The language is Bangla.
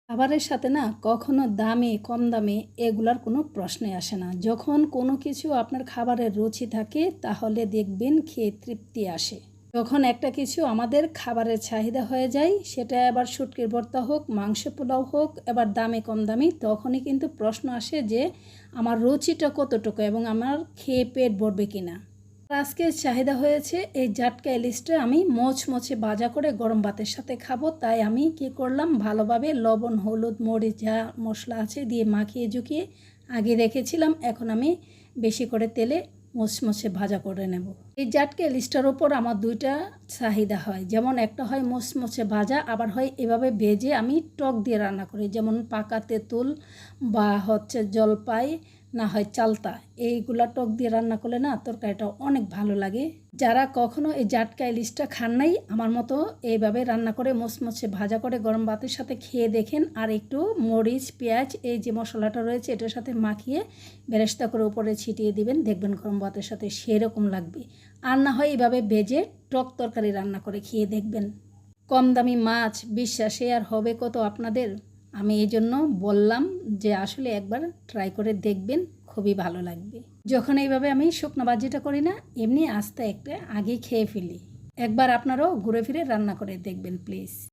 খাবারের সাথে না কখনো দামে কম দামে এগুলার কোনো প্রশ্নই আসে না। যখন কোনো কিছু আপনার খাবারের রুচি থাকে তাহলে দেখবেন খেয়ে তৃপ্তি আসে। যখন একটা কিছু আমাদের খাবারের চাহিদা হয়ে যায়, সেটা এবার শুটকির ভর্তা হোক, মাংস পোলাও হোক, এবার দামে কম দামি, তখনই কিন্তু প্রশ্ন আসে যে আমার রুচিটা কতটুকু এবং আমার খেয়ে পেট ভরবে কিনা। আজকে চাহিদা হয়েছে এই জাটকা ইলিশটা আমি মোচমোচে ভাজা করে গরম ভাতের সাথে খাবো। তাই আমি কি করলাম, ভালোভাবে লবণ, হলুদ, মরিচ যা মশলা আছে দিয়ে মাখিয়ে ঝুঁকিয়ে আগে রেখেছিলাম। এখন আমি বেশি করে তেলে মোচমোচে ভাজা করে নেব। এই জাটকা ইলিশটার ওপর আমার দুইটা চাহিদা হয়, যেমন একটা হয় মোচমোচে ভাজা, আবার হয় এভাবে ভেজে আমি টক দিয়ে রান্না করি, যেমন পাকা তেঁতুল বা জলপাই, না হয় চালতা। এইগুলা টক দিয়ে রান্না করলে না তরকারিটা অনেক ভালো লাগে। যারা কখনো এই জাটকা ইলিশটা খান নাই, আমার মতো এইভাবে রান্না করে মোচমোচে ভাজা করে গরম ভাতের সাথে খেয়ে দেখেন। আর একটু মরিচ, পেঁয়াজ, এই যে মশলাটা রয়েছে এটার সাথে মাখিয়ে বেরেস্তা করে উপরে ছিটিয়ে দিবেন, দেখবেন গরম ভাতের সাথে সেরকম লাগবে। আর না হয় এইভাবে ভেজে টক তরকারি রান্না করে খেয়ে দেখবেন। কম দামি মাছ বিশ্বাসে আর হবে কত আপনাদের। আমি এই জন্য বললাম যে আসলে একবার ট্রাই করে দেখবেন, খুবই ভালো লাগবে। যখন এইভাবে আমি শুকনো ভাজিটা করি না, এমনি আস্তে একটা আগে খেয়ে ফেলি। একবার আপনারাও ঘুরে ফিরে রান্না করে দেখবেন প্লিজ।